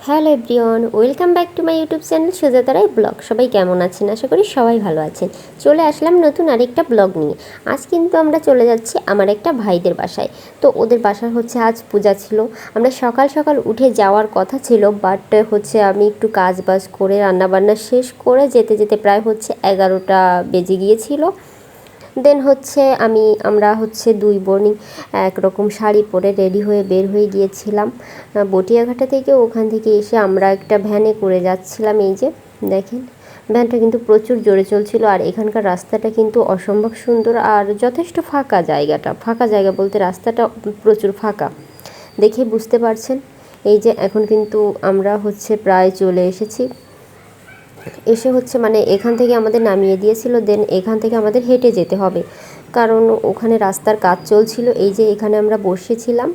Hello everyone, welcome back to my YouTube channel Sujata Roy blog. সবাই কেমন আছেন? আশা করি সবাই ভালো আছেন। চলে আসলাম নতুন আরেকটা ব্লগ নিয়ে। আজ কিন্তু আমরা চলে যাচ্ছি আমার একটা ভাইদের বাসায়। তো ওদের বাসায় হচ্ছে আজ পূজা ছিল। আমরা সকাল সকাল উঠে যাওয়ার কথা ছিল, বাট হচ্ছে আমি একটু কাজ বাজ করে রান্নাবান্না শেষ করে যেতে যেতে প্রায় হচ্ছে 11টা বেজে গিয়েছিল। দেন হচ্ছে আমরা হচ্ছে দুই বোনই একরকম শাড়ি পরে রেডি হয়ে বের হয়ে গিয়েছিলাম বটিয়াঘাটা থেকে। ওখান থেকে এসে আমরা একটা ভ্যানে করে যাচ্ছিলাম। এই যে দেখেন, ভ্যানটা কিন্তু প্রচুর জোরে চলছিল। আর এখানকার রাস্তাটা কিন্তু অসম্ভব সুন্দর আর যথেষ্ট ফাঁকা জায়গাটা। ফাঁকা জায়গা বলতে রাস্তাটা প্রচুর ফাঁকা, দেখে বুঝতে পারছেন। এই যে এখন কিন্তু আমরা হচ্ছে প্রায় চলে এসেছি। এসে হচ্ছে মানে এখান থেকে আমাদের নামিয়ে দিয়েছিল, দেন এখান থেকে আমাদের হেঁটে যেতে হবে, কারণ ওখানে রাস্তার কাজ চলছিল। এই যে এখানে আমরা বসেছিলাম,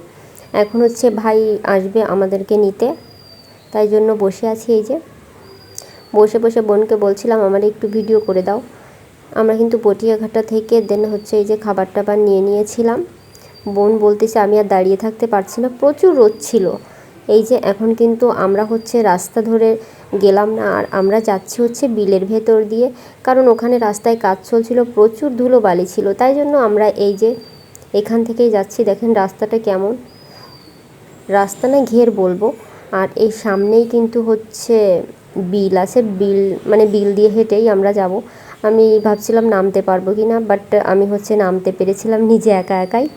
এখন হচ্ছে ভাই আসবে আমাদেরকে নিতে, তাই জন্য বসে আছি। এই যে বসে বসে বোনকে বলছিলাম আমার একটু ভিডিও করে দাও। আমরা কিন্তু পটিয়াঘাটা থেকে দেন হচ্ছে এই যে খাবার টাবার নিয়ে নিয়েছিলাম। বোন বলতেছে আমি আর দাঁড়িয়ে থাকতে পারছি না, প্রচুর রোদ ছিল। এই যে এখন কিন্তু আমরা হচ্ছে রাস্তা ধরে গেলাম না, আর আমরা যাচ্ছি হচ্ছে বিলের ভেতর দিয়ে, কারণ ওখানে রাস্তায় কাজ চলছিল, প্রচুর ধুলো বালি ছিল। তাই জন্য আমরা এই যে এখান থেকেই যাচ্ছি। দেখেন রাস্তাটা কেমন, রাস্তা না ঘের বলবো। আর এই সামনেই কিন্তু হচ্ছে বিল আছে, বিল মানে বিল দিয়ে হেঁটেই আমরা যাব। আমি ভাবছিলাম নামতে পারবো কি না, বাট আমি হচ্ছে নামতে পেরেছিলাম নিজে একা একাই,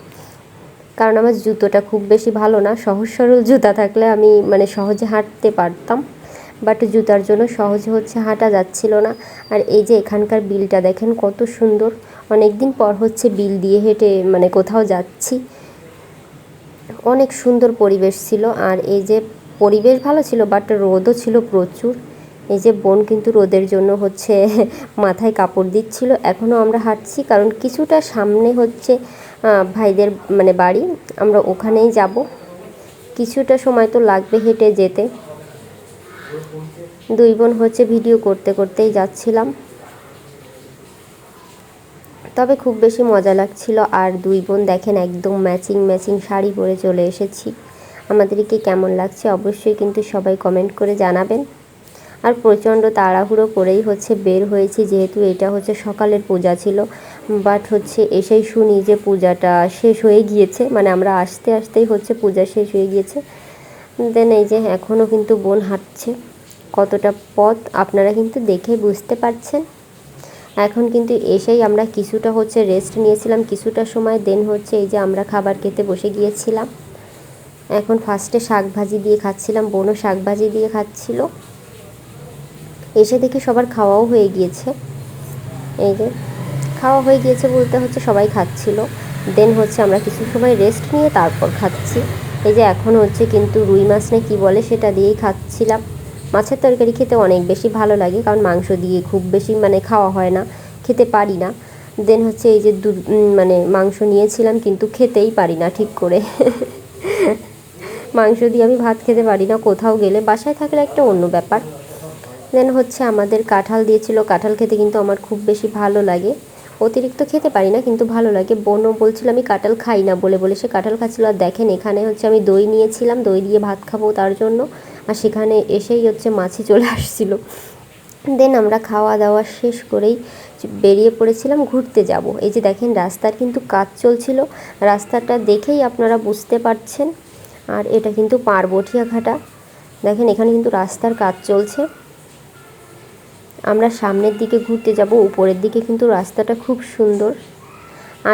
কারণ আমার জুতোটা খুব বেশি ভালো না। সহজ সরল জুতা থাকলে আমি মানে সহজে হাঁটতে পারতাম, বাট জুতার জন্য সহজে হচ্ছে হাঁটা যাচ্ছিল না। আর এই যে এখানকার বিলটা দেখেন কত সুন্দর। অনেক দিন পর হচ্ছে বিল দিয়ে হেঁটে মানে কোথাও যাচ্ছি। অনেক সুন্দর পরিবেশ ছিল। আর এই যে পরিবেশ ভালো ছিল, বাট রোদও ছিল প্রচুর। এই যে বোন কিন্তু রোদের জন্য হচ্ছে মাথায় কাপড় দিচ্ছিল। এখনও আমরা হাঁটছি, কারণ কিছুটা সামনে হচ্ছে ভাইদের মানে বাড়ি, আমরা ওখানেই যাব। কিছুটা সময় তো লাগবে হেঁটে যেতে। দুই বোন হচ্ছে ভিডিও করতে করতেই যাচ্ছিলাম, তবে খুব বেশি মজা লাগছিল। আর দুই বোন দেখেন একদম ম্যাচিং ম্যাচিং শাড়ি পরে চলে এসেছি। আমাদেরকে কেমন লাগছে অবশ্যই কিন্তু সবাই কমেন্ট করে জানাবেন। আর প্রচণ্ড তাড়াহুড়ো করেই হচ্ছে বের হয়েছি, যেহেতু এটা হচ্ছে সকালের পূজা ছিল, বাট হচ্ছে এসেই শুনি যে পূজাটা শেষ হয়ে গিয়েছে, মানে আমরা আসতে আসতেই হচ্ছে পূজা শেষ হয়ে গিয়েছে। দেন এই যে এখনও কিন্তু বোন হাঁটছে, কতটা পথ আপনারা কিন্তু দেখে বুঝতে পারছেন। এখন কিন্তু এসেই আমরা কিছুটা হচ্ছে রেস্ট নিয়েছিলাম কিছুটা সময়, দেন হচ্ছে এই যে আমরা খাবার খেতে বসে গিয়েছিলাম। এখন ফার্স্টে শাক ভাজি দিয়ে খাচ্ছিলাম, বোনও শাক ভাজি দিয়ে খাচ্ছিল। এসে দেখি সবার খাওয়াও হয়ে গিয়েছে। এই যে খাওয়া হয়ে গিয়েছে বলতে হচ্ছে সবাই খাচ্ছিল। দেন হচ্ছে আমরা কিছু সময় রেস্ট নিয়ে তারপর খাচ্ছি। এই যে এখন হচ্ছে কিন্তু রুই মাছ না কি বলে সেটা দিয়েই খাচ্ছিলাম। মাছের তরকারি খেতে অনেক বেশি ভালো লাগে, কারণ মাংস দিয়ে খুব বেশি মানে খাওয়া হয় না, খেতে পারি না। দেন হচ্ছে এই যে মানে মাংস নিয়েছিলাম, কিন্তু খেতেই পারি না ঠিক করে মাংস দিয়ে আমি ভাত খেতে পারি না, কোথাও গেলে। বাসায় থাকলে একটা অন্য ব্যাপার। দেন হচ্ছে আমাদের কাঁঠাল দিয়েছিল, কাঁঠাল খেতে কিন্তু আমার খুব বেশি ভালো লাগে। অতিরিক্ত খেতে পারি না, কিন্তু ভালো লাগে। বোনও বলছিল আমি কাঁঠাল খাই না বলে বলে সে কাঁঠাল খাচ্ছিল। আর দেখেন এখানে হচ্ছে আমি দই নিয়েছিলাম, দই দিয়ে ভাত খাবো তার জন্য, আর সেখানে এসেই হচ্ছে মাছি চলে আসছিল। দেন আমরা খাওয়া দাওয়া শেষ করেই বেরিয়ে পড়েছিলাম ঘুরতে যাব। এই যে দেখেন রাস্তার কিন্তু কাজ চলছিল, রাস্তাটা দেখেই আপনারা বুঝতে পারছেন। আর এটা কিন্তু পার্বতীয়াঘাটা, দেখেন এখানে কিন্তু রাস্তার কাজ চলছে। আমরা সামনের দিকে ঘুরতে যাব, উপরের দিকে কিন্তু রাস্তাটা খুব সুন্দর।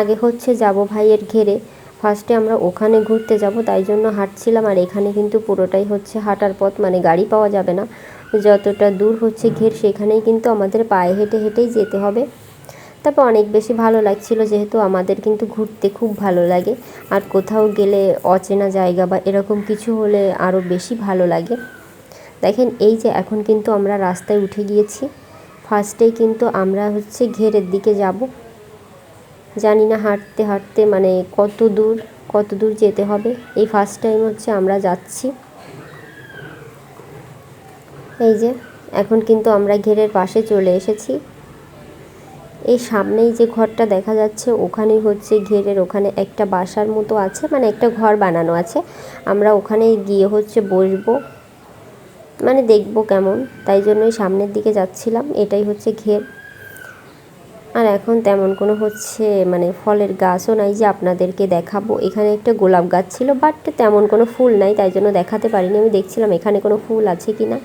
আগে হচ্ছে যাব ভাইয়ের ঘেরে, ফার্স্টে আমরা ওখানে ঘুরতে যাব, তাই জন্য হাঁটছিলাম। আর এখানে কিন্তু পুরোটাই হচ্ছে হাঁটার পথ, মানে গাড়ি পাওয়া যাবে না। যতটা দূর হচ্ছে ঘের সেখানেই কিন্তু আমাদের পায়ে হেঁটে হেঁটেই যেতে হবে। তারপর অনেক বেশি ভালো লাগছিল, যেহেতু আমাদের কিন্তু ঘুরতে খুব ভালো লাগে। আর কোথাও গেলে অচেনা জায়গা বা এরকম কিছু হলে আরও বেশি ভালো লাগে। দেখেন এই যে এখন কিন্তু আমরা রাস্তায় উঠে গিয়েছি। ফার্স্টেই কিন্তু আমরা হচ্ছে ঘেরের দিকে যাব। জানি না হাঁটতে হাঁটতে মানে কত দূর যেতে হবে। এই ফার্স্ট টাইম হচ্ছে আমরা যাচ্ছি। এই যে এখন কিন্তু আমরা ঘেরের পাশে চলে এসেছি। এই সামনেই যে ঘরটা দেখা যাচ্ছে ওখানেই হচ্ছে ঘেরের ওখানে একটা বাসার মতো আছে, মানে একটা ঘর বানানো আছে। আমরা ওখানে গিয়ে হচ্ছে বসবো। মানে দেখবো কেমন, তাই জন্যই সামনের দিকে যাচ্ছিলাম। এটাই হচ্ছে ঘের। আর এখন তেমন কোনো হচ্ছে মানে ফলের গাছও নাই যে আপনাদেরকে দেখাবো। এখানে একটা গোলাপ গাছ ছিল, বাট তেমন কোনো ফুল নাই, তাই জন্য দেখাতে পারিনি। আমি দেখছিলাম এখানে কোনো ফুল আছে কি না।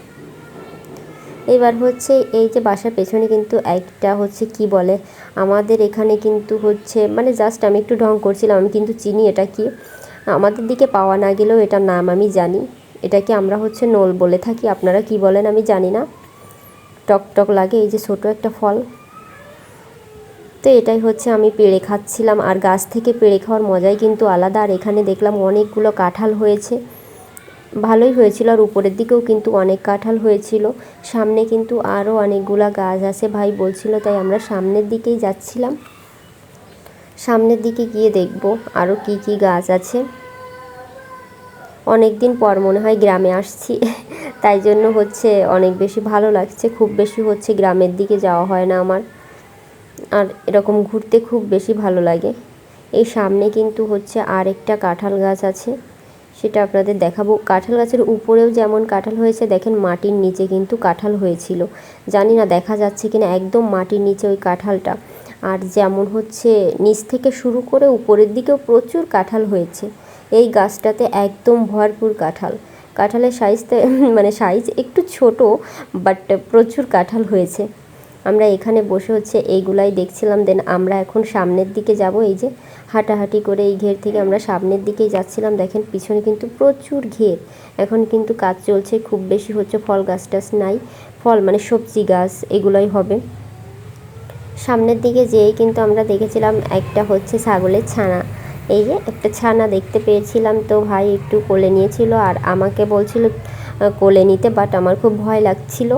এবার হচ্ছে এই যে বাসার পেছনে কিন্তু একটা হচ্ছে কি বলে, আমাদের এখানে কিন্তু হচ্ছে মানে জাস্ট আমি একটু ঢং করছিলাম, আমি কিন্তু চিনি এটা কি। আমাদের দিকে পাওয়া না গেলেও এটার নাম আমি জানি। এটাকে আমরা হচ্ছে নোল বলে থাকি, আপনারা কি বলেন আমি জানি না। টক টক লাগে, এই যে ছোটো একটা ফল। তো এটাই হচ্ছে আমি পেড়ে খাচ্ছিলাম, আর গাছ থেকে পেড়ে খাওয়ার মজাই কিন্তু আলাদা। আর এখানে দেখলাম অনেকগুলো কাঁঠাল হয়েছে, ভালোই হয়েছিল। আর উপরের দিকেও কিন্তু অনেক কাঁঠাল হয়েছিল। সামনে কিন্তু আরও অনেকগুলা গাছ আছে ভাই বলছিল, তাই আমরা সামনের দিকেই যাচ্ছিলাম। সামনের দিকে গিয়ে দেখব আরও কি কি গাছ আছে। অনেক দিন পর মনে হয় গ্রামে আসছি, তাই জন্য হচ্ছে অনেক বেশি ভালো লাগছে। খুব বেশি হচ্ছে গ্রামের দিকে যাওয়া হয় না আমার, আর এরকম ঘুরতে খুব বেশি ভালো লাগে। এই সামনে কিন্তু হচ্ছে আর একটা কাঁঠাল গাছ আছে, সেটা আপনাদের দেখাবো। কাঁঠাল গাছের উপরেও যেমন কাঁঠাল হয়েছে, দেখেন মাটির নিচে কিন্তু কাঁঠাল হয়েছিল। জানি না দেখা যাচ্ছে কিনা, একদম মাটির নিচে ওই কাঁঠালটা। আর যেমন হচ্ছে নিচ থেকে শুরু করে উপরের দিকেও প্রচুর কাঁঠাল হয়েছে। এই গাছটাতে একদম ভরপুর কাঁঠাল। কাঁঠালের সাইজটা মানে সাইজ একটু ছোট, বাট প্রচুর কাঁঠাল হয়েছে। আমরা এখানে বসে হচ্ছে এইগুলাই দেখছিলাম। দেন আমরা এখন সামনের দিকে যাব। এই যে হাঁটাহাঁটি করে এই ঘের থেকে আমরা সামনের দিকেই যাচ্ছিলাম। দেখেন পিছনে কিন্তু প্রচুর ঘের। এখন কিন্তু কাজ চলছে, খুব বেশি হচ্ছে ফল গাছ টাছ নাই। ফল মানে সবজি গাছ এগুলোই হবে। সামনের দিকে যেয়েই কিন্তু আমরা দেখেছিলাম একটা হচ্ছে ছাগলের ছানা। এই যে একটা ছানা দেখতে পেয়েছিলাম, তো ভাই একটু কোলে নিয়েছিল আর আমাকে বলছিল কোলে নিতে, বাট আমার খুব ভয় লাগছিল,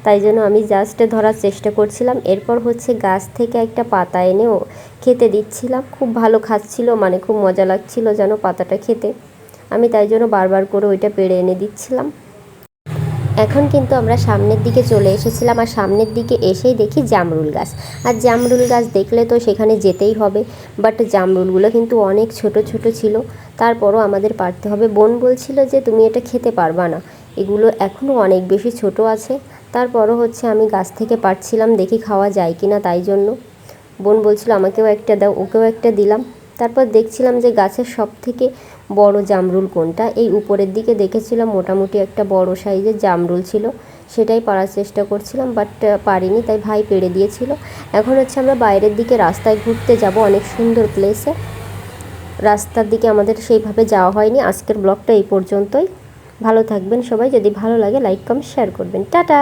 তাই জন্য আমি জাস্ট ধরার চেষ্টা করছিলাম। এরপর হচ্ছে গাছ থেকে একটা পাতা এনেও খেতে দিচ্ছিলাম। খুব ভালো খাচ্ছিল, মানে খুব মজা লাগছিল যেন পাতাটা খেতে। আমি তাই জন্য বারবার করে ওইটা পেড়ে এনে দিচ্ছিলাম। এখন কিন্তু আমরা সামনের দিকে চলে এসেছিলাম, আর সামনের দিকে এসেই দেখি জামরুল গাছ। আর জামরুল গাছ দেখলে তো সেখানে যেতেই হবে, বাট জামরুলগুলো কিন্তু অনেক ছোট ছোট ছিল। তারপরও আমাদের পারতে হবে। বোন বলছিল যে তুমি এটা খেতে পারবা না, এগুলো এখনও অনেক বেশি ছোট আছে। তারপরও হচ্ছে আমি গাছ থেকে পারছিলাম, দেখি খাওয়া যায় কি না। তাই জন্য বোন বলছিল আমাকেও একটা দাও, ওকেও একটা দিলাম। তারপর দেখছিলাম যে গাছের সব থেকে বড় জামরুল কোনটা। এই উপরের দিকে দেখেছিলাম মোটামুটি একটা বড় সাইজের জামরুল ছিল, সেটাই পারার চেষ্টা করছিলাম, বাট পারিনি, তাই ভাই পেড়ে দিয়েছিল। এখন হচ্ছে আমরা বাইরের দিকে রাস্তায় ঘুরতে যাব, অনেক সুন্দর প্লেসে। রাস্তার দিকে আমাদের সেইভাবে যাওয়া হয়নি। আজকের ব্লগটা এই পর্যন্তই। ভালো থাকবেন সবাই, যদি ভালো লাগে লাইক কমেন্ট শেয়ার করবেন। টাটা।